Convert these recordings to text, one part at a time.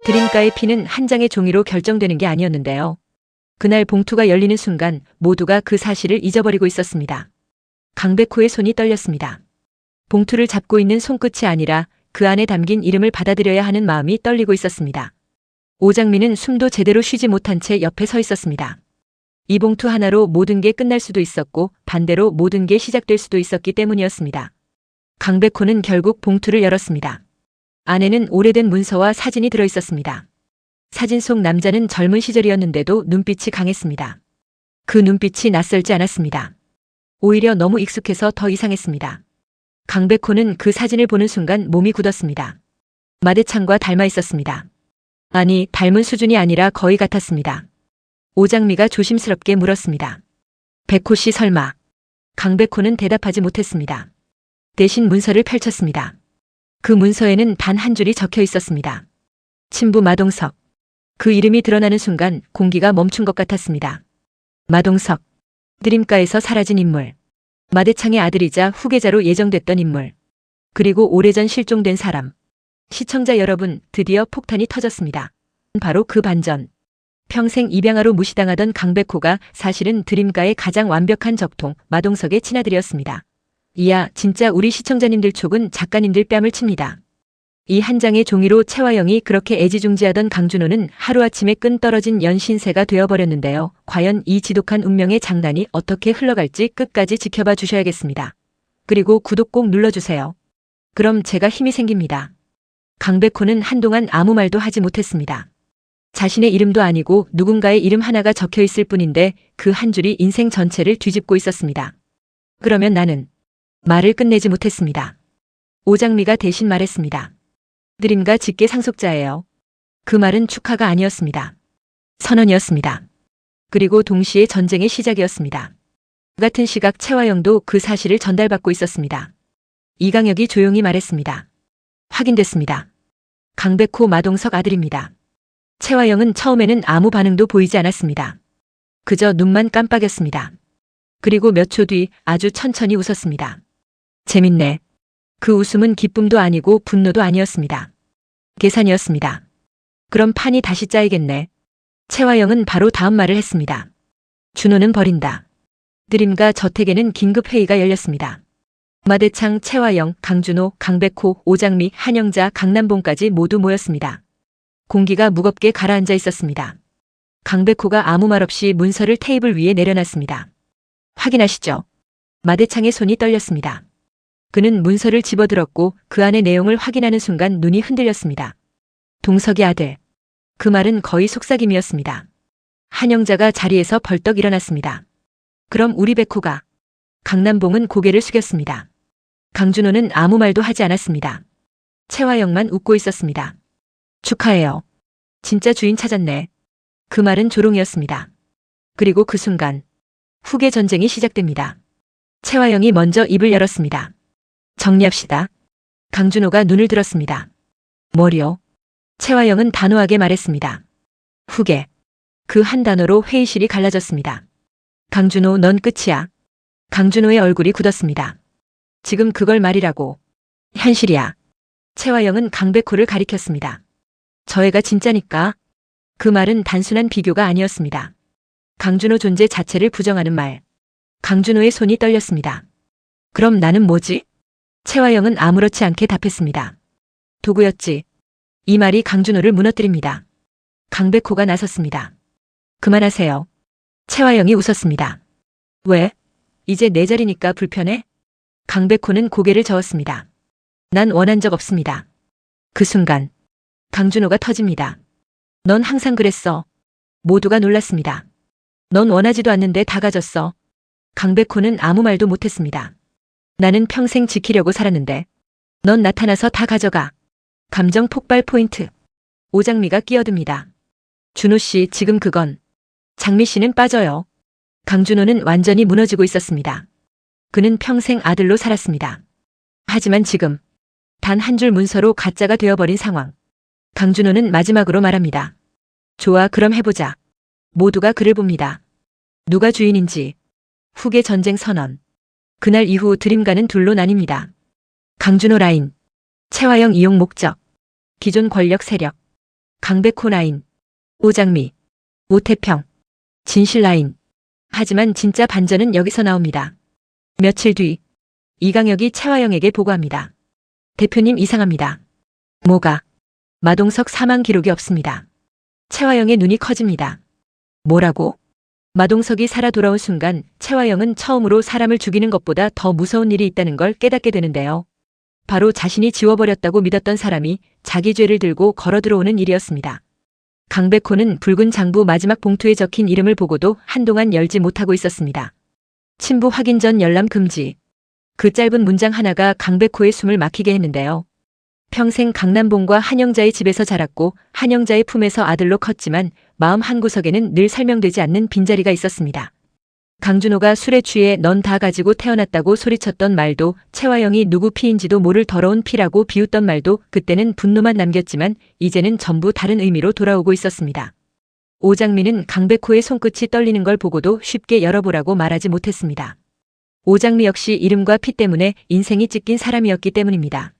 드림가의 피는 한 장의 종이로 결정되는 게 아니었는데요. 그날 봉투가 열리는 순간 모두가 그 사실을 잊어버리고 있었습니다. 강백호의 손이 떨렸습니다. 봉투를 잡고 있는 손끝이 아니라 그 안에 담긴 이름을 받아들여야 하는 마음이 떨리고 있었습니다. 오장미는 숨도 제대로 쉬지 못한 채 옆에 서 있었습니다. 이 봉투 하나로 모든 게 끝날 수도 있었고 반대로 모든 게 시작될 수도 있었기 때문이었습니다. 강백호는 결국 봉투를 열었습니다. 안에는 오래된 문서와 사진이 들어 있었습니다. 사진 속 남자는 젊은 시절이었는데도 눈빛이 강했습니다. 그 눈빛이 낯설지 않았습니다. 오히려 너무 익숙해서 더 이상했습니다. 강백호는 그 사진을 보는 순간 몸이 굳었습니다. 마대창과 닮아 있었습니다. 아니, 닮은 수준이 아니라 거의 같았습니다. 오장미가 조심스럽게 물었습니다. 백호 씨 설마. 강백호는 대답하지 못했습니다. 대신 문서를 펼쳤습니다. 그 문서에는 단 한 줄이 적혀 있었습니다. 친부 마동석. 그 이름이 드러나는 순간 공기가 멈춘 것 같았습니다. 마동석. 드림가에서 사라진 인물. 마대창의 아들이자 후계자로 예정됐던 인물. 그리고 오래전 실종된 사람. 시청자 여러분, 드디어 폭탄이 터졌습니다. 바로 그 반전. 평생 입양아로 무시당하던 강백호가 사실은 드림가의 가장 완벽한 적통, 마동석의 친아들이었습니다. 이야, 진짜 우리 시청자님들 촉은 작가님들 뺨을 칩니다. 이 한 장의 종이로 채화영이 그렇게 애지중지하던 강준호는 하루아침에 끈 떨어진 연신새가 되어버렸는데요. 과연 이 지독한 운명의 장난이 어떻게 흘러갈지 끝까지 지켜봐 주셔야겠습니다. 그리고 구독 꼭 눌러주세요. 그럼 제가 힘이 생깁니다. 강백호는 한동안 아무 말도 하지 못했습니다. 자신의 이름도 아니고 누군가의 이름 하나가 적혀 있을 뿐인데 그 한 줄이 인생 전체를 뒤집고 있었습니다. 그러면 나는 말을 끝내지 못했습니다. 오장미가 대신 말했습니다. 드림가 직계 상속자예요. 그 말은 축하가 아니었습니다. 선언이었습니다. 그리고 동시에 전쟁의 시작이었습니다. 같은 시각 채화영도 그 사실을 전달받고 있었습니다. 이강혁이 조용히 말했습니다. 확인됐습니다. 강백호 마동석 아들입니다. 채화영은 처음에는 아무 반응도 보이지 않았습니다. 그저 눈만 깜빡였습니다. 그리고 몇 초 뒤 아주 천천히 웃었습니다. 재밌네. 그 웃음은 기쁨도 아니고 분노도 아니었습니다. 계산이었습니다. 그럼 판이 다시 짜이겠네. 채화영은 바로 다음 말을 했습니다. 준호는 버린다. 드림가 저택에는 긴급회의가 열렸습니다. 마대창, 채화영, 강준호, 강백호, 오장미, 한영자, 강남봉까지 모두 모였습니다. 공기가 무겁게 가라앉아 있었습니다. 강백호가 아무 말 없이 문서를 테이블 위에 내려놨습니다. 확인하시죠. 마대창의 손이 떨렸습니다. 그는 문서를 집어들었고 그 안의 내용을 확인하는 순간 눈이 흔들렸습니다. 동석이 아들. 그 말은 거의 속삭임이었습니다. 한영자가 자리에서 벌떡 일어났습니다. 그럼 우리 백호가. 강남봉은 고개를 숙였습니다. 강준호는 아무 말도 하지 않았습니다. 채화영만 웃고 있었습니다. 축하해요. 진짜 주인 찾았네. 그 말은 조롱이었습니다. 그리고 그 순간 후계 전쟁이 시작됩니다. 채화영이 먼저 입을 열었습니다. 정리합시다. 강준호가 눈을 들었습니다. 뭐요? 채화영은 단호하게 말했습니다. 후계. 그 한 단어로 회의실이 갈라졌습니다. 강준호, 넌 끝이야. 강준호의 얼굴이 굳었습니다. 지금 그걸 말이라고. 현실이야. 채화영은 강백호를 가리켰습니다. 저 애가 진짜니까. 그 말은 단순한 비교가 아니었습니다. 강준호 존재 자체를 부정하는 말. 강준호의 손이 떨렸습니다. 그럼 나는 뭐지? 채화영은 아무렇지 않게 답했습니다. 도구였지. 이 말이 강준호를 무너뜨립니다. 강백호가 나섰습니다. 그만하세요. 채화영이 웃었습니다. 왜? 이제 내 자리니까 불편해? 강백호는 고개를 저었습니다. 난 원한 적 없습니다. 그 순간 강준호가 터집니다. 넌 항상 그랬어. 모두가 놀랐습니다. 넌 원하지도 않는데 다 가졌어. 강백호는 아무 말도 못했습니다. 나는 평생 지키려고 살았는데 넌 나타나서 다 가져가. 감정 폭발 포인트. 오장미가 끼어듭니다. 준호 씨, 지금 그건. 장미 씨는 빠져요. 강준호는 완전히 무너지고 있었습니다. 그는 평생 아들로 살았습니다. 하지만 지금 단 한 줄 문서로 가짜가 되어버린 상황. 강준호는 마지막으로 말합니다. 좋아, 그럼 해보자. 모두가 그를 봅니다. 누가 주인인지. 후계 전쟁 선언. 그날 이후 드림가는 둘로 나뉩니다. 강준호 라인. 채화영 이용 목적. 기존 권력 세력. 강백호 라인, 오장미, 오태평, 진실 라인. 하지만 진짜 반전은 여기서 나옵니다. 며칠 뒤 이강혁이 최화영에게 보고합니다. 대표님 이상합니다. 뭐가? 마동석 사망 기록이 없습니다. 최화영의 눈이 커집니다. 뭐라고? 마동석이 살아 돌아온 순간 최화영은 처음으로 사람을 죽이는 것보다 더 무서운 일이 있다는 걸 깨닫게 되는데요. 바로 자신이 지워버렸다고 믿었던 사람이 자기 죄를 들고 걸어 들어오는 일이었습니다. 강백호는 붉은 장부 마지막 봉투에 적힌 이름을 보고도 한동안 열지 못하고 있었습니다. 친부 확인 전 열람 금지. 그 짧은 문장 하나가 강백호의 숨을 막히게 했는데요. 평생 강남봉과 한영자의 집에서 자랐고 한영자의 품에서 아들로 컸지만 마음 한구석에는 늘 설명되지 않는 빈자리가 있었습니다. 강준호가 술에 취해 넌 다 가지고 태어났다고 소리쳤던 말도, 최화영이 누구 피인지도 모를 더러운 피라고 비웃던 말도 그때는 분노만 남겼지만 이제는 전부 다른 의미로 돌아오고 있었습니다. 오장미는 강백호의 손끝이 떨리는 걸 보고도 쉽게 열어보라고 말하지 못했습니다. 오장미 역시 이름과 피 때문에 인생이 찢긴 사람이었기 때문입니다.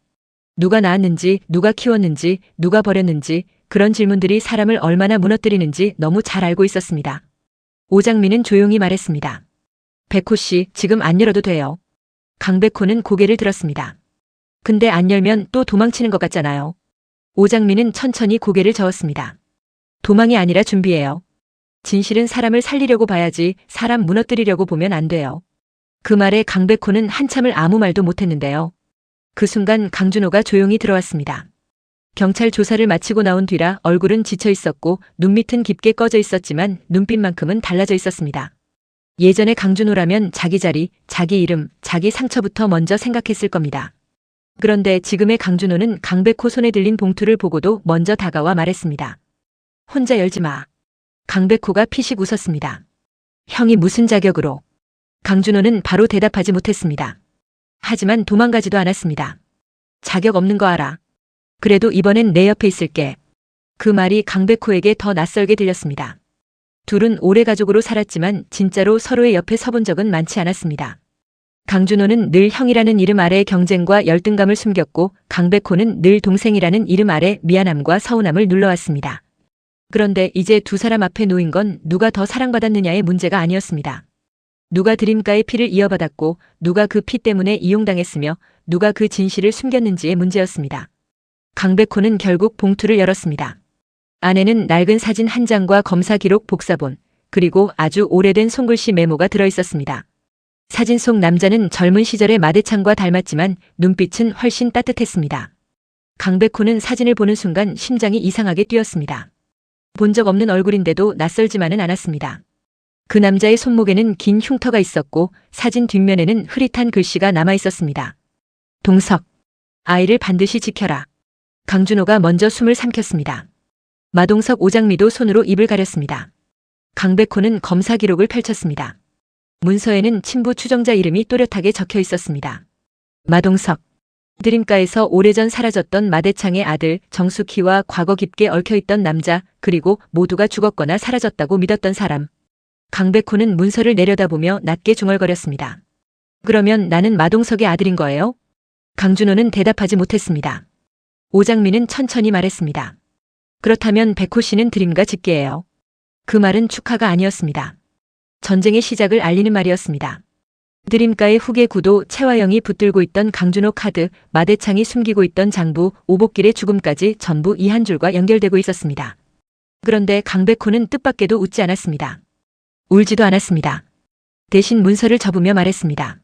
누가 낳았는지, 누가 키웠는지, 누가 버렸는지 그런 질문들이 사람을 얼마나 무너뜨리는지 너무 잘 알고 있었습니다. 오장미는 조용히 말했습니다. 백호 씨, 지금 안 열어도 돼요. 강백호는 고개를 들었습니다. 근데 안 열면 또 도망치는 것 같잖아요. 오장미는 천천히 고개를 저었습니다. 도망이 아니라 준비예요. 진실은 사람을 살리려고 봐야지 사람 무너뜨리려고 보면 안 돼요. 그 말에 강백호는 한참을 아무 말도 못했는데요. 그 순간 강준호가 조용히 들어왔습니다. 경찰 조사를 마치고 나온 뒤라 얼굴은 지쳐 있었고 눈밑은 깊게 꺼져 있었지만 눈빛만큼은 달라져 있었습니다. 예전에 강준호라면 자기 자리, 자기 이름, 자기 상처부터 먼저 생각했을 겁니다. 그런데 지금의 강준호는 강백호 손에 들린 봉투를 보고도 먼저 다가와 말했습니다. 혼자 열지 마. 강백호가 피식 웃었습니다. 형이 무슨 자격으로? 강준호는 바로 대답하지 못했습니다. 하지만 도망가지도 않았습니다. 자격 없는 거 알아. 그래도 이번엔 내 옆에 있을게. 그 말이 강백호에게 더 낯설게 들렸습니다. 둘은 오래 가족으로 살았지만 진짜로 서로의 옆에 서본 적은 많지 않았습니다. 강준호는 늘 형이라는 이름 아래 경쟁과 열등감을 숨겼고 강백호는 늘 동생이라는 이름 아래 미안함과 서운함을 눌러왔습니다. 그런데 이제 두 사람 앞에 놓인 건 누가 더 사랑받았느냐의 문제가 아니었습니다. 누가 드림가의 피를 이어받았고 누가 그 피 때문에 이용당했으며 누가 그 진실을 숨겼는지의 문제였습니다. 강백호는 결국 봉투를 열었습니다. 안에는 낡은 사진 한 장과 검사 기록 복사본, 그리고 아주 오래된 손글씨 메모가 들어있었습니다. 사진 속 남자는 젊은 시절의 마대창과 닮았지만 눈빛은 훨씬 따뜻했습니다. 강백호는 사진을 보는 순간 심장이 이상하게 뛰었습니다. 본 적 없는 얼굴인데도 낯설지만은 않았습니다. 그 남자의 손목에는 긴 흉터가 있었고 사진 뒷면에는 흐릿한 글씨가 남아 있었습니다. 동석, 아이를 반드시 지켜라. 강준호가 먼저 숨을 삼켰습니다. 마동석, 오장미도 손으로 입을 가렸습니다. 강백호는 검사 기록을 펼쳤습니다. 문서에는 친부 추정자 이름이 또렷하게 적혀 있었습니다. 마동석, 드림가에서 오래전 사라졌던 마대창의 아들 정숙희와 과거 깊게 얽혀있던 남자, 그리고 모두가 죽었거나 사라졌다고 믿었던 사람. 강백호는 문서를 내려다보며 낮게 중얼거렸습니다. 그러면 나는 마동석의 아들인 거예요? 강준호는 대답하지 못했습니다. 오장미는 천천히 말했습니다. 그렇다면 백호 씨는 드림가 직계예요. 그 말은 축하가 아니었습니다. 전쟁의 시작을 알리는 말이었습니다. 드림가의 후계 구도 최화영이 붙들고 있던 강준호 카드, 마대창이 숨기고 있던 장부, 오복길의 죽음까지 전부 이 한 줄과 연결되고 있었습니다. 그런데 강백호는 뜻밖에도 웃지 않았습니다. 울지도 않았습니다. 대신 문서를 접으며 말했습니다.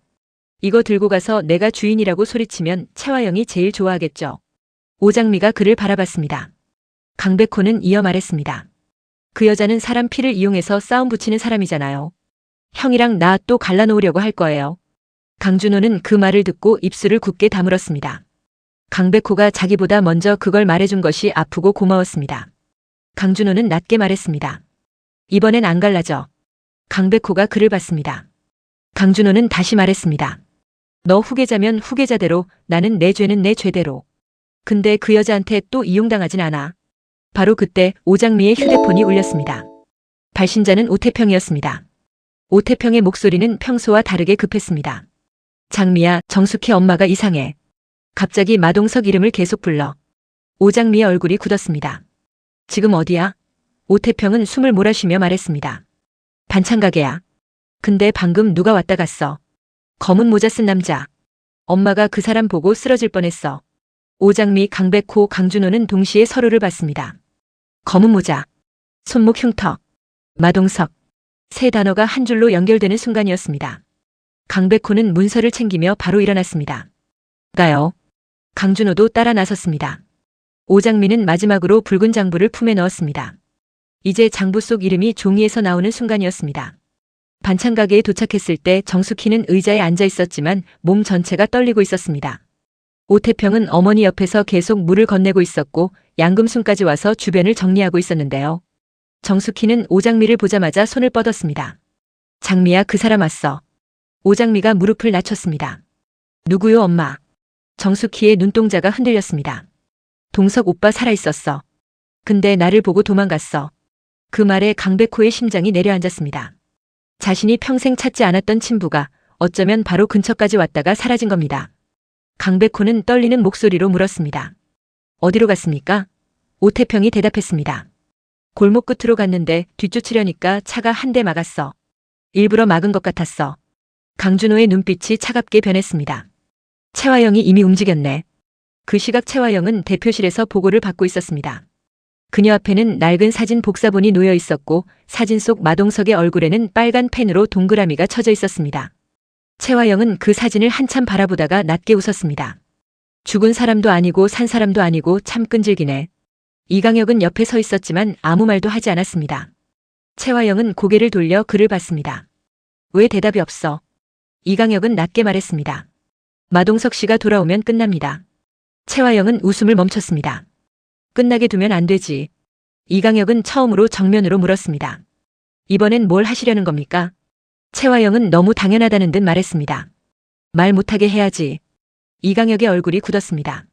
이거 들고 가서 내가 주인이라고 소리치면 최화영이 제일 좋아하겠죠. 오장미가 그를 바라봤습니다. 강백호는 이어 말했습니다. 그 여자는 사람 피를 이용해서 싸움 붙이는 사람이잖아요. 형이랑 나 또 갈라놓으려고 할 거예요. 강준호는 그 말을 듣고 입술을 굳게 다물었습니다. 강백호가 자기보다 먼저 그걸 말해준 것이 아프고 고마웠습니다. 강준호는 낮게 말했습니다. 이번엔 안 갈라져. 강백호가 그를 봤습니다. 강준호는 다시 말했습니다. 너 후계자면 후계자대로, 나는 내 죄는 내 죄대로. 근데 그 여자한테 또 이용당하진 않아. 바로 그때 오장미의 휴대폰이 울렸습니다. 발신자는 오태평이었습니다. 오태평의 목소리는 평소와 다르게 급했습니다. 장미야, 정숙희 엄마가 이상해. 갑자기 마동석 이름을 계속 불러. 오장미의 얼굴이 굳었습니다. 지금 어디야? 오태평은 숨을 몰아쉬며 말했습니다. 반찬 가게야. 근데 방금 누가 왔다 갔어. 검은 모자 쓴 남자. 엄마가 그 사람 보고 쓰러질 뻔했어. 오장미, 강백호, 강준호는 동시에 서로를 봤습니다. 검은 모자, 손목 흉터, 마동석. 세 단어가 한 줄로 연결되는 순간이었습니다. 강백호는 문서를 챙기며 바로 일어났습니다. 가요. 강준호도 따라 나섰습니다. 오장미는 마지막으로 붉은 장부를 품에 넣었습니다. 이제 장부 속 이름이 종이에서 나오는 순간이었습니다. 반찬 가게에 도착했을 때 정숙희는 의자에 앉아 있었지만 몸 전체가 떨리고 있었습니다. 오태평은 어머니 옆에서 계속 물을 건네고 있었고 양금순까지 와서 주변을 정리하고 있었는데요. 정숙희는 오장미를 보자마자 손을 뻗었습니다. 장미야, 그 사람 왔어. 오장미가 무릎을 낮췄습니다. 누구요, 엄마? 정숙희의 눈동자가 흔들렸습니다. 동석 오빠 살아있었어. 근데 나를 보고 도망갔어. 그 말에 강백호의 심장이 내려앉았습니다. 자신이 평생 찾지 않았던 친부가 어쩌면 바로 근처까지 왔다가 사라진 겁니다. 강백호는 떨리는 목소리로 물었습니다. 어디로 갔습니까? 오태평이 대답했습니다. 골목 끝으로 갔는데 뒤쫓으려니까 차가 한 대 막았어. 일부러 막은 것 같았어. 강준호의 눈빛이 차갑게 변했습니다. 채화영이 이미 움직였네. 그 시각 채화영은 대표실에서 보고를 받고 있었습니다. 그녀 앞에는 낡은 사진 복사본이 놓여 있었고 사진 속 마동석의 얼굴에는 빨간 펜으로 동그라미가 쳐져 있었습니다. 채화영은 그 사진을 한참 바라보다가 낮게 웃었습니다. 죽은 사람도 아니고 산 사람도 아니고 참 끈질기네. 이강혁은 옆에 서 있었지만 아무 말도 하지 않았습니다. 채화영은 고개를 돌려 그를 봤습니다. 왜 대답이 없어? 이강혁은 낮게 말했습니다. 마동석 씨가 돌아오면 끝납니다. 채화영은 웃음을 멈췄습니다. 끝나게 두면 안 되지. 이강혁은 처음으로 정면으로 물었습니다. 이번엔 뭘 하시려는 겁니까? 채화영은 너무 당연하다는 듯 말했습니다. 말 못하게 해야지. 이강혁의 얼굴이 굳었습니다.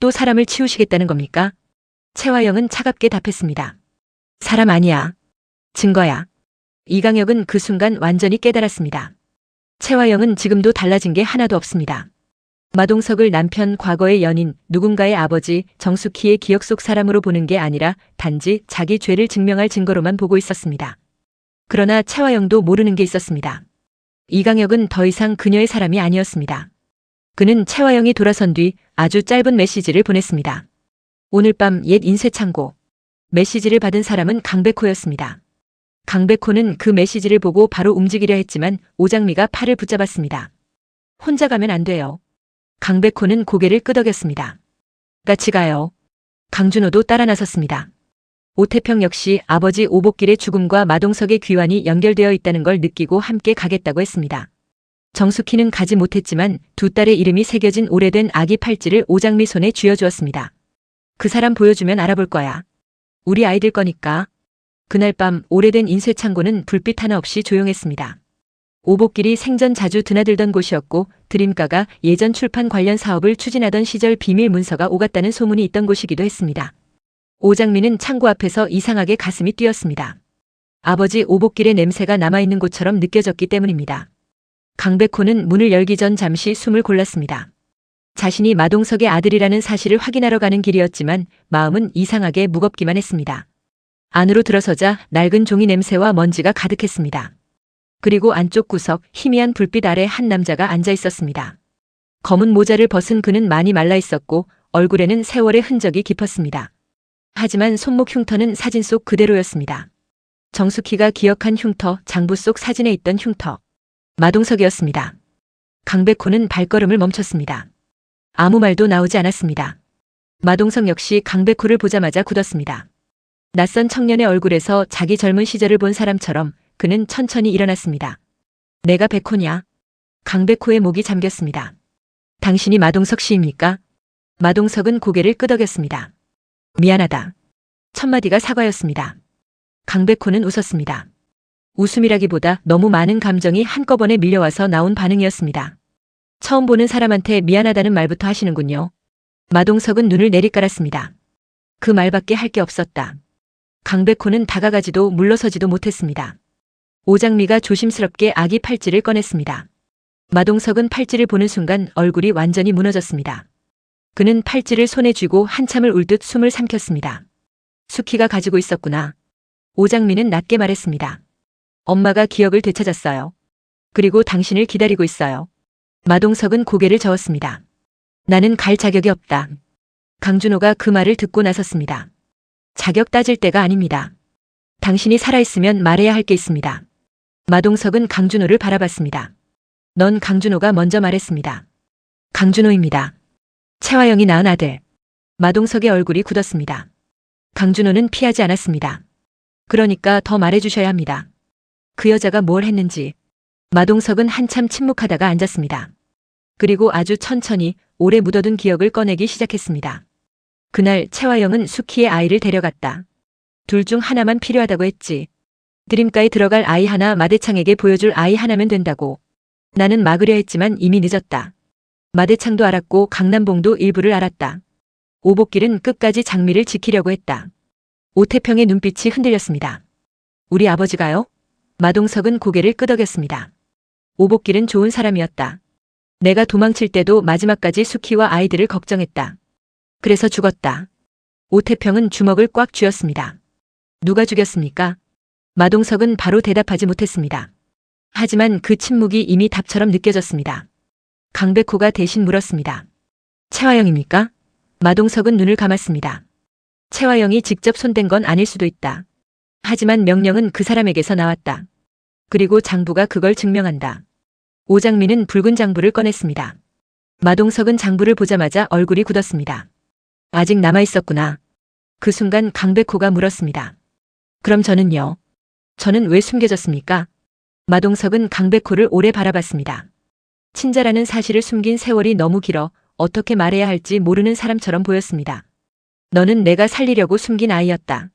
또 사람을 치우시겠다는 겁니까? 채화영은 차갑게 답했습니다. 사람 아니야. 증거야. 이강혁은 그 순간 완전히 깨달았습니다. 채화영은 지금도 달라진 게 하나도 없습니다. 마동석을 남편, 과거의 연인, 누군가의 아버지, 정숙희의 기억 속 사람으로 보는 게 아니라 단지 자기 죄를 증명할 증거로만 보고 있었습니다. 그러나 채화영도 모르는 게 있었습니다. 이강혁은 더 이상 그녀의 사람이 아니었습니다. 그는 채화영이 돌아선 뒤 아주 짧은 메시지를 보냈습니다. 오늘 밤 옛 인쇄창고. 메시지를 받은 사람은 강백호였습니다. 강백호는 그 메시지를 보고 바로 움직이려 했지만 오장미가 팔을 붙잡았습니다. 혼자 가면 안 돼요. 강백호는 고개를 끄덕였습니다. 같이 가요. 강준호도 따라 나섰습니다. 오태평 역시 아버지 오복길의 죽음과 마동석의 귀환이 연결되어 있다는 걸 느끼고 함께 가겠다고 했습니다. 정숙희는 가지 못했지만 두 딸의 이름이 새겨진 오래된 아기 팔찌를 오장미 손에 쥐어주었습니다. 그 사람 보여주면 알아볼 거야. 우리 아이들 거니까. 그날 밤 오래된 인쇄창고는 불빛 하나 없이 조용했습니다. 오복길이 생전 자주 드나들던 곳이었고 드림가가 예전 출판 관련 사업을 추진하던 시절 비밀 문서가 오갔다는 소문이 있던 곳이기도 했습니다. 오장미는 창고 앞에서 이상하게 가슴이 뛰었습니다. 아버지 오복길의 냄새가 남아있는 곳처럼 느껴졌기 때문입니다. 강백호는 문을 열기 전 잠시 숨을 골랐습니다. 자신이 마동석의 아들이라는 사실을 확인하러 가는 길이었지만 마음은 이상하게 무겁기만 했습니다. 안으로 들어서자 낡은 종이 냄새와 먼지가 가득했습니다. 그리고 안쪽 구석 희미한 불빛 아래 한 남자가 앉아 있었습니다. 검은 모자를 벗은 그는 많이 말라 있었고 얼굴에는 세월의 흔적이 깊었습니다. 하지만 손목 흉터는 사진 속 그대로였습니다. 정숙희가 기억한 흉터, 장부 속 사진에 있던 흉터. 마동석이었습니다. 강백호는 발걸음을 멈췄습니다. 아무 말도 나오지 않았습니다. 마동석 역시 강백호를 보자마자 굳었습니다. 낯선 청년의 얼굴에서 자기 젊은 시절을 본 사람처럼 그는 천천히 일어났습니다. 내가 백호냐? 강백호의 목이 잠겼습니다. 당신이 마동석 씨입니까? 마동석은 고개를 끄덕였습니다. 미안하다. 첫마디가 사과였습니다. 강백호는 웃었습니다. 웃음이라기보다 너무 많은 감정이 한꺼번에 밀려와서 나온 반응이었습니다. 처음 보는 사람한테 미안하다는 말부터 하시는군요. 마동석은 눈을 내리깔았습니다. 그 말밖에 할 게 없었다. 강백호는 다가가지도 물러서지도 못했습니다. 오장미가 조심스럽게 아기 팔찌를 꺼냈습니다. 마동석은 팔찌를 보는 순간 얼굴이 완전히 무너졌습니다. 그는 팔찌를 손에 쥐고 한참을 울 듯 숨을 삼켰습니다. 수키가 가지고 있었구나. 오장미는 낮게 말했습니다. 엄마가 기억을 되찾았어요. 그리고 당신을 기다리고 있어요. 마동석은 고개를 저었습니다. 나는 갈 자격이 없다. 강준호가 그 말을 듣고 나섰습니다. 자격 따질 때가 아닙니다. 당신이 살아있으면 말해야 할 게 있습니다. 마동석은 강준호를 바라봤습니다. 넌 강준호가 먼저 말했습니다. 강준호입니다. 채화영이 낳은 아들. 마동석의 얼굴이 굳었습니다. 강준호는 피하지 않았습니다. 그러니까 더 말해주셔야 합니다. 그 여자가 뭘 했는지. 마동석은 한참 침묵하다가 앉았습니다. 그리고 아주 천천히 오래 묻어둔 기억을 꺼내기 시작했습니다. 그날 채화영은 수키의 아이를 데려갔다. 둘 중 하나만 필요하다고 했지. 드림가에 들어갈 아이 하나, 마대창에게 보여줄 아이 하나면 된다고. 나는 막으려 했지만 이미 늦었다. 마대창도 알았고 강남봉도 일부를 알았다. 오복길은 끝까지 장미를 지키려고 했다. 오태평의 눈빛이 흔들렸습니다. 우리 아버지가요? 마동석은 고개를 끄덕였습니다. 오복길은 좋은 사람이었다. 내가 도망칠 때도 마지막까지 수키와 아이들을 걱정했다. 그래서 죽었다. 오태평은 주먹을 꽉 쥐었습니다. 누가 죽였습니까? 마동석은 바로 대답하지 못했습니다. 하지만 그 침묵이 이미 답처럼 느껴졌습니다. 강백호가 대신 물었습니다. 채화영입니까? 마동석은 눈을 감았습니다. 채화영이 직접 손댄 건 아닐 수도 있다. 하지만 명령은 그 사람에게서 나왔다. 그리고 장부가 그걸 증명한다. 오장미는 붉은 장부를 꺼냈습니다. 마동석은 장부를 보자마자 얼굴이 굳었습니다. 아직 남아있었구나. 그 순간 강백호가 물었습니다. 그럼 저는요? 저는 왜 숨겨졌습니까? 마동석은 강백호를 오래 바라봤습니다. 친자라는 사실을 숨긴 세월이 너무 길어 어떻게 말해야 할지 모르는 사람처럼 보였습니다. 너는 내가 살리려고 숨긴 아이였다.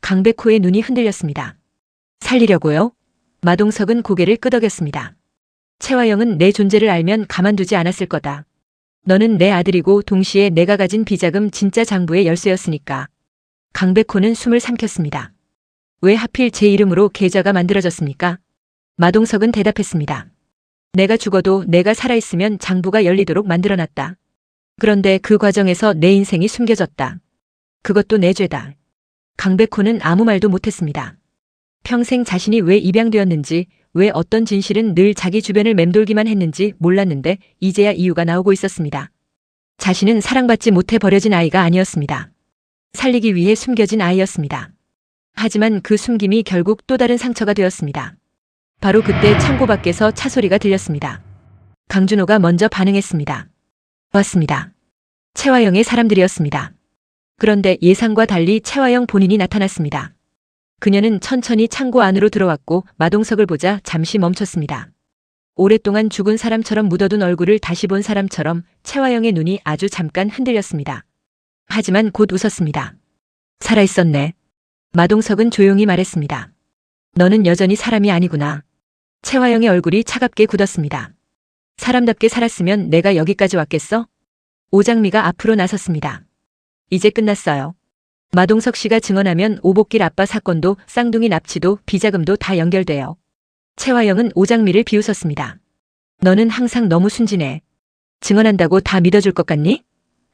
강백호의 눈이 흔들렸습니다. 살리려고요? 마동석은 고개를 끄덕였습니다. 채화영은 내 존재를 알면 가만두지 않았을 거다. 너는 내 아들이고 동시에 내가 가진 비자금 진짜 장부의 열쇠였으니까. 강백호는 숨을 삼켰습니다. 왜 하필 제 이름으로 계좌가 만들어졌습니까? 마동석은 대답했습니다. 내가 죽어도 내가 살아있으면 장부가 열리도록 만들어놨다. 그런데 그 과정에서 내 인생이 숨겨졌다. 그것도 내 죄다. 강백호는 아무 말도 못했습니다. 평생 자신이 왜 입양되었는지, 왜 어떤 진실은 늘 자기 주변을 맴돌기만 했는지 몰랐는데 이제야 이유가 나오고 있었습니다. 자신은 사랑받지 못해 버려진 아이가 아니었습니다. 살리기 위해 숨겨진 아이였습니다. 하지만 그 숨김이 결국 또 다른 상처가 되었습니다. 바로 그때 창고 밖에서 차 소리가 들렸습니다. 강준호가 먼저 반응했습니다. 왔습니다. 채화영의 사람들이었습니다. 그런데 예상과 달리 채화영 본인이 나타났습니다. 그녀는 천천히 창고 안으로 들어왔고 마동석을 보자 잠시 멈췄습니다. 오랫동안 죽은 사람처럼 묻어둔 얼굴을 다시 본 사람처럼 채화영의 눈이 아주 잠깐 흔들렸습니다. 하지만 곧 웃었습니다. 살아있었네. 마동석은 조용히 말했습니다. 너는 여전히 사람이 아니구나. 채화영의 얼굴이 차갑게 굳었습니다. 사람답게 살았으면 내가 여기까지 왔겠어? 오장미가 앞으로 나섰습니다. 이제 끝났어요. 마동석 씨가 증언하면 오복길 아빠 사건도 쌍둥이 납치도 비자금도 다 연결돼요. 채화영은 오장미를 비웃었습니다. 너는 항상 너무 순진해. 증언한다고 다 믿어줄 것 같니?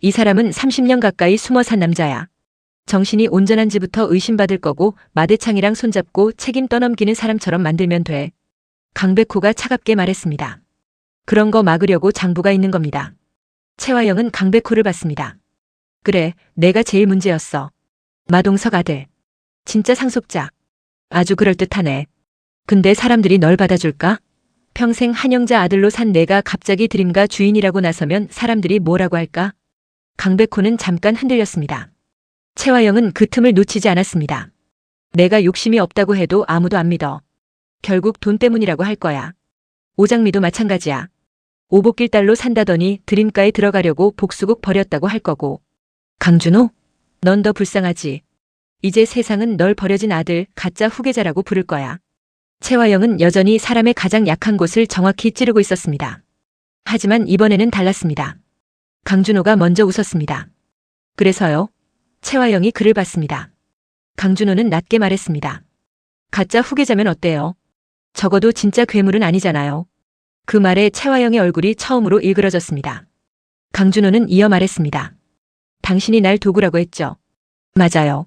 이 사람은 30년 가까이 숨어 산 남자야. 정신이 온전한지부터 의심받을 거고 마대창이랑 손잡고 책임 떠넘기는 사람처럼 만들면 돼. 강백호가 차갑게 말했습니다. 그런 거 막으려고 장부가 있는 겁니다. 채화영은 강백호를 봤습니다. 그래, 내가 제일 문제였어. 마동석 아들. 진짜 상속자. 아주 그럴듯하네. 근데 사람들이 널 받아줄까? 평생 한영자 아들로 산 내가 갑자기 드림가 주인이라고 나서면 사람들이 뭐라고 할까? 강백호는 잠깐 흔들렸습니다. 채화영은 그 틈을 놓치지 않았습니다. 내가 욕심이 없다고 해도 아무도 안 믿어. 결국 돈 때문이라고 할 거야. 오장미도 마찬가지야. 오복길 딸로 산다더니 드림가에 들어가려고 복수국 버렸다고 할 거고. 강준호? 넌 더 불쌍하지. 이제 세상은 널 버려진 아들, 가짜 후계자라고 부를 거야. 채화영은 여전히 사람의 가장 약한 곳을 정확히 찌르고 있었습니다. 하지만 이번에는 달랐습니다. 강준호가 먼저 웃었습니다. 그래서요? 채화영이 그를 봤습니다. 강준호는 낮게 말했습니다. 가짜 후계자면 어때요? 적어도 진짜 괴물은 아니잖아요. 그 말에 채화영의 얼굴이 처음으로 일그러졌습니다. 강준호는 이어 말했습니다. 당신이 날 도구라고 했죠. 맞아요.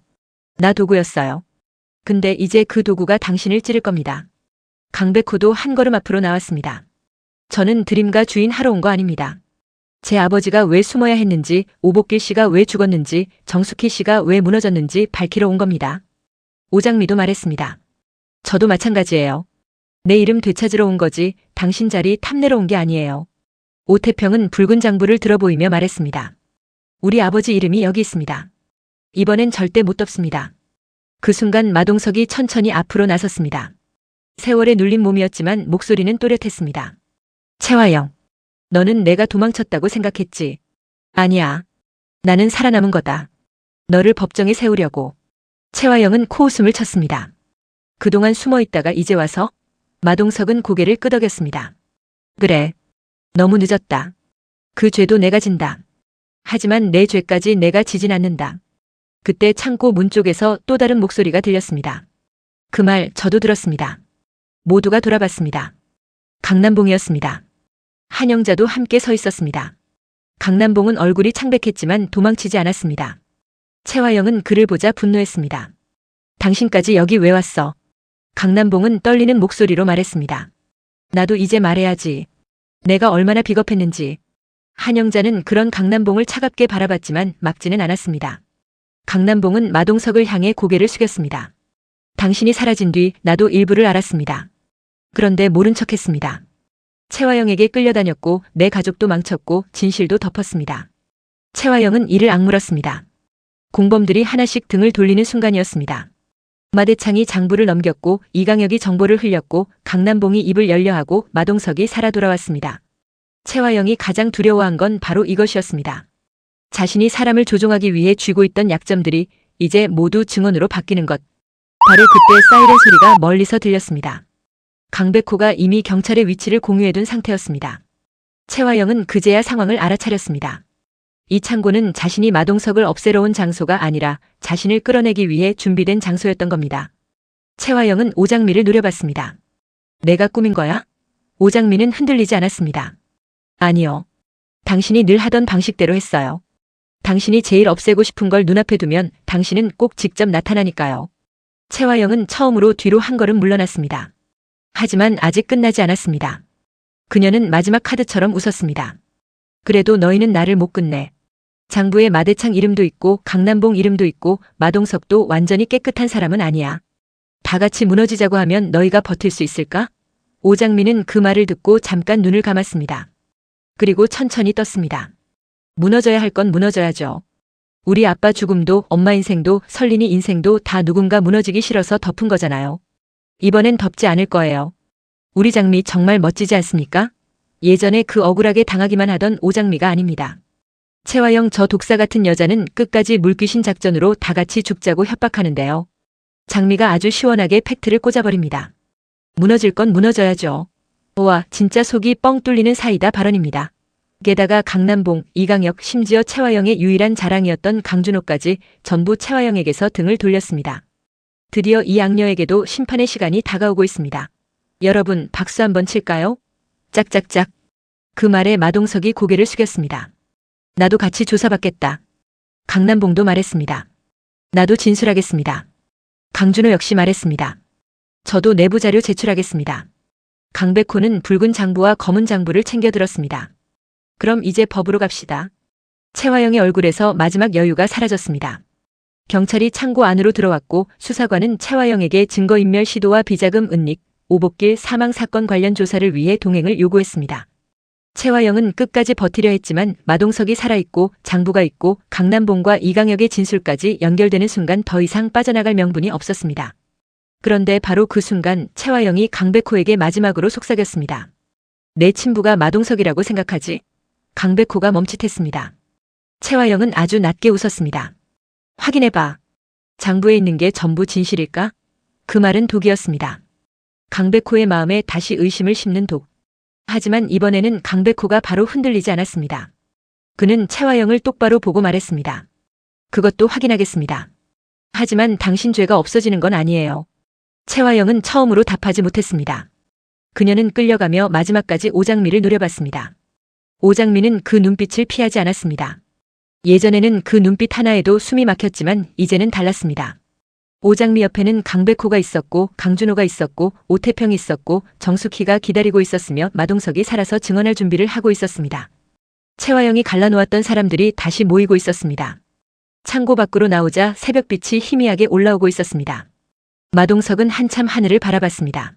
나 도구였어요. 근데 이제 그 도구가 당신을 찌를 겁니다. 강백호도 한 걸음 앞으로 나왔습니다. 저는 드림가 주인 하러 온 거 아닙니다. 제 아버지가 왜 숨어야 했는지, 오복길 씨가 왜 죽었는지, 정숙희 씨가 왜 무너졌는지 밝히러 온 겁니다. 오장미도 말했습니다. 저도 마찬가지예요. 내 이름 되찾으러 온 거지 당신 자리 탐내러 온 게 아니에요. 오태평은 붉은 장부를 들어보이며 말했습니다. 우리 아버지 이름이 여기 있습니다. 이번엔 절대 못 덮습니다. 그 순간 마동석이 천천히 앞으로 나섰습니다. 세월에 눌린 몸이었지만 목소리는 또렷했습니다. 채화영, 너는 내가 도망쳤다고 생각했지? 아니야. 나는 살아남은 거다. 너를 법정에 세우려고. 채화영은 코웃음을 쳤습니다. 그동안 숨어 있다가 이제 와서? 마동석은 고개를 끄덕였습니다. 그래. 너무 늦었다. 그 죄도 내가 진다. 하지만 내 죄까지 내가 지진 않는다. 그때 창고 문 쪽에서 또 다른 목소리가 들렸습니다. 그 말 저도 들었습니다. 모두가 돌아봤습니다. 강남봉이었습니다. 한영자도 함께 서 있었습니다. 강남봉은 얼굴이 창백했지만 도망치지 않았습니다. 채화영은 그를 보자 분노했습니다. 당신까지 여기 왜 왔어? 강남봉은 떨리는 목소리로 말했습니다. 나도 이제 말해야지. 내가 얼마나 비겁했는지. 한영자는 그런 강남봉을 차갑게 바라봤지만 막지는 않았습니다. 강남봉은 마동석을 향해 고개를 숙였습니다. 당신이 사라진 뒤 나도 일부를 알았습니다. 그런데 모른 척했습니다. 채화영에게 끌려다녔고 내 가족도 망쳤고 진실도 덮었습니다. 채화영은 이를 악물었습니다. 공범들이 하나씩 등을 돌리는 순간이었습니다. 마대창이 장부를 넘겼고 이강혁이 정보를 흘렸고 강남봉이 입을 열려하고 마동석이 살아 돌아왔습니다. 채화영이 가장 두려워한 건 바로 이것이었습니다. 자신이 사람을 조종하기 위해 쥐고 있던 약점들이 이제 모두 증언으로 바뀌는 것. 바로 그때 사이렌 소리가 멀리서 들렸습니다. 강백호가 이미 경찰의 위치를 공유해둔 상태였습니다. 채화영은 그제야 상황을 알아차렸습니다. 이 창고는 자신이 마동석을 없애러 온 장소가 아니라 자신을 끌어내기 위해 준비된 장소였던 겁니다. 채화영은 오장미를 노려봤습니다. 내가 꾸민 거야? 오장미는 흔들리지 않았습니다. 아니요. 당신이 늘 하던 방식대로 했어요. 당신이 제일 없애고 싶은 걸 눈앞에 두면 당신은 꼭 직접 나타나니까요. 채화영은 처음으로 뒤로 한 걸음 물러났습니다. 하지만 아직 끝나지 않았습니다. 그녀는 마지막 카드처럼 웃었습니다. 그래도 너희는 나를 못 끝내. 장부에 마대창 이름도 있고 강남봉 이름도 있고 마동석도 완전히 깨끗한 사람은 아니야. 다 같이 무너지자고 하면 너희가 버틸 수 있을까? 오장미는 그 말을 듣고 잠깐 눈을 감았습니다. 그리고 천천히 떴습니다. 무너져야 할 건 무너져야죠. 우리 아빠 죽음도 엄마 인생도 설린이 인생도 다 누군가 무너지기 싫어서 덮은 거잖아요. 이번엔 덮지 않을 거예요. 우리 장미 정말 멋지지 않습니까? 예전에 그 억울하게 당하기만 하던 오장미가 아닙니다. 채화영 저 독사 같은 여자는 끝까지 물귀신 작전으로 다 같이 죽자고 협박하는데요. 장미가 아주 시원하게 팩트를 꽂아버립니다. 무너질 건 무너져야죠. 와, 진짜 속이 뻥 뚫리는 사이다 발언입니다. 게다가 강남봉, 이강혁, 심지어 채화영의 유일한 자랑이었던 강준호까지 전부 채화영에게서 등을 돌렸습니다. 드디어 이 악녀에게도 심판의 시간이 다가오고 있습니다. 여러분, 박수 한번 칠까요? 짝짝짝. 그 말에 마동석이 고개를 숙였습니다. 나도 같이 조사받겠다. 강남봉도 말했습니다. 나도 진술하겠습니다. 강준호 역시 말했습니다. 저도 내부 자료 제출하겠습니다. 강백호는 붉은 장부와 검은 장부를 챙겨 들었습니다. 그럼 이제 법으로 갑시다. 채화영의 얼굴에서 마지막 여유가 사라졌습니다. 경찰이 창고 안으로 들어왔고 수사관은 채화영에게 증거인멸 시도와 비자금 은닉, 오복길 사망 사건 관련 조사를 위해 동행을 요구했습니다. 채화영은 끝까지 버티려 했지만 마동석이 살아있고 장부가 있고 강남봉과 이강혁의 진술까지 연결되는 순간 더 이상 빠져나갈 명분이 없었습니다. 그런데 바로 그 순간 채화영이 강백호에게 마지막으로 속삭였습니다. 내 친부가 마동석이라고 생각하지? 강백호가 멈칫했습니다. 채화영은 아주 낮게 웃었습니다. 확인해봐. 장부에 있는 게 전부 진실일까? 그 말은 독이었습니다. 강백호의 마음에 다시 의심을 심는 독. 하지만 이번에는 강백호가 바로 흔들리지 않았습니다. 그는 채화영을 똑바로 보고 말했습니다. 그것도 확인하겠습니다. 하지만 당신 죄가 없어지는 건 아니에요. 채화영은 처음으로 답하지 못했습니다. 그녀는 끌려가며 마지막까지 오장미를 노려봤습니다. 오장미는 그 눈빛을 피하지 않았습니다. 예전에는 그 눈빛 하나에도 숨이 막혔지만 이제는 달랐습니다. 오장미 옆에는 강백호가 있었고 강준호가 있었고 오태평이 있었고 정숙희가 기다리고 있었으며 마동석이 살아서 증언할 준비를 하고 있었습니다. 채화영이 갈라놓았던 사람들이 다시 모이고 있었습니다. 창고 밖으로 나오자 새벽빛이 희미하게 올라오고 있었습니다. 마동석은 한참 하늘을 바라봤습니다.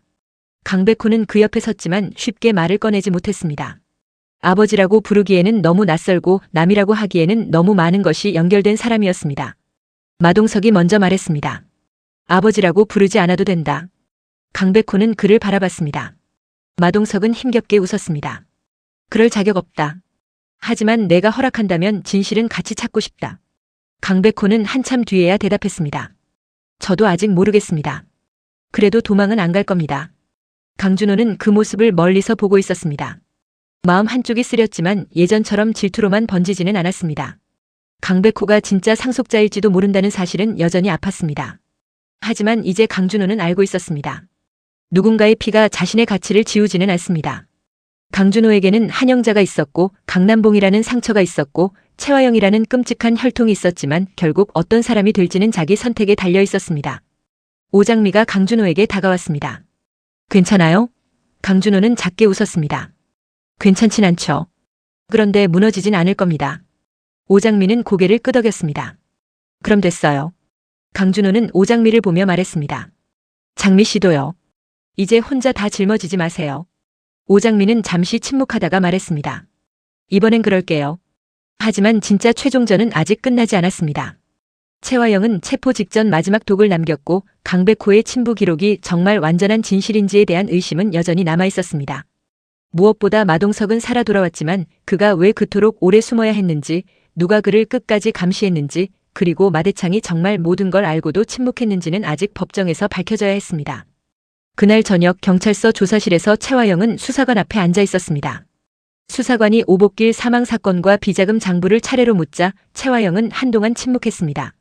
강백호는 그 옆에 섰지만 쉽게 말을 꺼내지 못했습니다. 아버지라고 부르기에는 너무 낯설고 남이라고 하기에는 너무 많은 것이 연결된 사람이었습니다. 마동석이 먼저 말했습니다. 아버지라고 부르지 않아도 된다. 강백호는 그를 바라봤습니다. 마동석은 힘겹게 웃었습니다. 그럴 자격 없다. 하지만 내가 허락한다면 진실은 같이 찾고 싶다. 강백호는 한참 뒤에야 대답했습니다. 저도 아직 모르겠습니다. 그래도 도망은 안 갈 겁니다. 강준호는 그 모습을 멀리서 보고 있었습니다. 마음 한쪽이 쓰렸지만 예전처럼 질투로만 번지지는 않았습니다. 강백호가 진짜 상속자일지도 모른다는 사실은 여전히 아팠습니다. 하지만 이제 강준호는 알고 있었습니다. 누군가의 피가 자신의 가치를 지우지는 않습니다. 강준호에게는 한영자가 있었고 강남봉이라는 상처가 있었고 채화영이라는 끔찍한 혈통이 있었지만 결국 어떤 사람이 될지는 자기 선택에 달려 있었습니다. 오장미가 강준호에게 다가왔습니다. 괜찮아요? 강준호는 작게 웃었습니다. 괜찮진 않죠. 그런데 무너지진 않을 겁니다. 오장미는 고개를 끄덕였습니다. 그럼 됐어요. 강준호는 오장미를 보며 말했습니다. 장미 씨도요. 이제 혼자 다 짊어지지 마세요. 오장미는 잠시 침묵하다가 말했습니다. 이번엔 그럴게요. 하지만 진짜 최종전은 아직 끝나지 않았습니다. 채화영은 체포 직전 마지막 독을 남겼고 강백호의 친부 기록이 정말 완전한 진실인지에 대한 의심은 여전히 남아 있었습니다. 무엇보다 마동석은 살아 돌아왔지만 그가 왜 그토록 오래 숨어야 했는지, 누가 그를 끝까지 감시했는지, 그리고 마대창이 정말 모든 걸 알고도 침묵했는지는 아직 법정에서 밝혀져야 했습니다. 그날 저녁 경찰서 조사실에서 채화영은 수사관 앞에 앉아 있었습니다. 수사관이 오복길 사망 사건과 비자금 장부를 차례로 묻자 채화영은 한동안 침묵했습니다.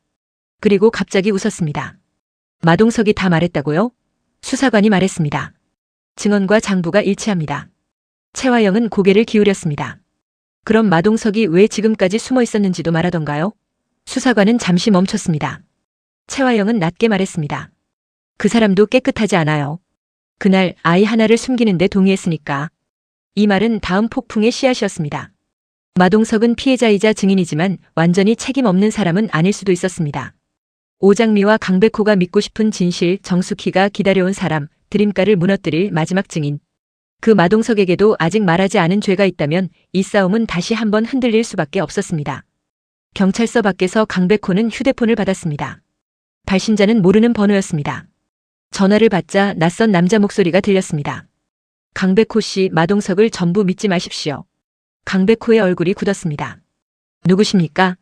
그리고 갑자기 웃었습니다. 마동석이 다 말했다고요? 수사관이 말했습니다. 증언과 장부가 일치합니다. 채화영은 고개를 기울였습니다. 그럼 마동석이 왜 지금까지 숨어 있었는지도 말하던가요? 수사관은 잠시 멈췄습니다. 채화영은 낮게 말했습니다. 그 사람도 깨끗하지 않아요. 그날 아이 하나를 숨기는데 동의했으니까. 이 말은 다음 폭풍의 씨앗이었습니다. 마동석은 피해자이자 증인이지만 완전히 책임 없는 사람은 아닐 수도 있었습니다. 오장미와 강백호가 믿고 싶은 진실, 정숙희가 기다려온 사람, 드림가를 무너뜨릴 마지막 증인. 그 마동석에게도 아직 말하지 않은 죄가 있다면 이 싸움은 다시 한번 흔들릴 수밖에 없었습니다. 경찰서 밖에서 강백호는 휴대폰을 받았습니다. 발신자는 모르는 번호였습니다. 전화를 받자 낯선 남자 목소리가 들렸습니다. 강백호 씨, 마동석을 전부 믿지 마십시오. 강백호의 얼굴이 굳었습니다. 누구십니까?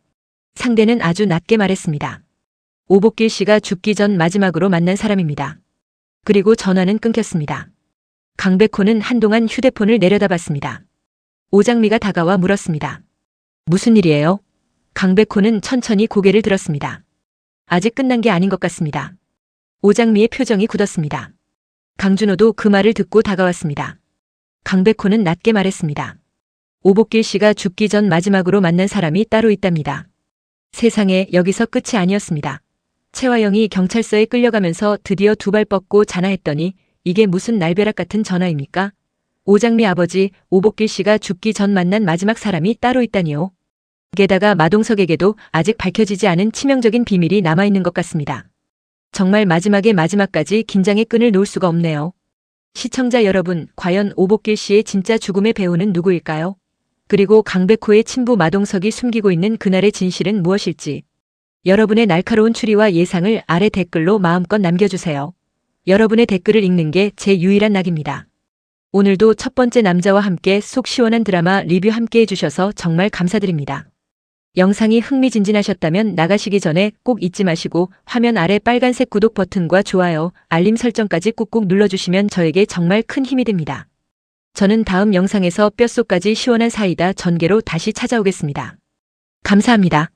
상대는 아주 낮게 말했습니다. 오복길 씨가 죽기 전 마지막으로 만난 사람입니다. 그리고 전화는 끊겼습니다. 강백호는 한동안 휴대폰을 내려다봤습니다. 오장미가 다가와 물었습니다. 무슨 일이에요? 강백호는 천천히 고개를 들었습니다. 아직 끝난 게 아닌 것 같습니다. 오장미의 표정이 굳었습니다. 강준호도 그 말을 듣고 다가왔습니다. 강백호는 낮게 말했습니다. 오복길 씨가 죽기 전 마지막으로 만난 사람이 따로 있답니다. 세상에, 여기서 끝이 아니었습니다. 채화영이 경찰서에 끌려가면서 드디어 두 발 뻗고 자나했더니 이게 무슨 날벼락 같은 전화입니까? 오장미 아버지, 오복길 씨가 죽기 전 만난 마지막 사람이 따로 있다니요. 게다가 마동석에게도 아직 밝혀지지 않은 치명적인 비밀이 남아있는 것 같습니다. 정말 마지막의 마지막까지 긴장의 끈을 놓을 수가 없네요. 시청자 여러분, 과연 오복길 씨의 진짜 죽음의 배우는 누구일까요? 그리고 강백호의 친부 마동석이 숨기고 있는 그날의 진실은 무엇일지. 여러분의 날카로운 추리와 예상을 아래 댓글로 마음껏 남겨주세요. 여러분의 댓글을 읽는 게 제 유일한 낙입니다. 오늘도 첫 번째 남자와 함께 속 시원한 드라마 리뷰 함께 해주셔서 정말 감사드립니다. 영상이 흥미진진하셨다면 나가시기 전에 꼭 잊지 마시고 화면 아래 빨간색 구독 버튼과 좋아요, 알림 설정까지 꾹꾹 눌러주시면 저에게 정말 큰 힘이 됩니다. 저는 다음 영상에서 뼛속까지 시원한 사이다 전개로 다시 찾아오겠습니다. 감사합니다.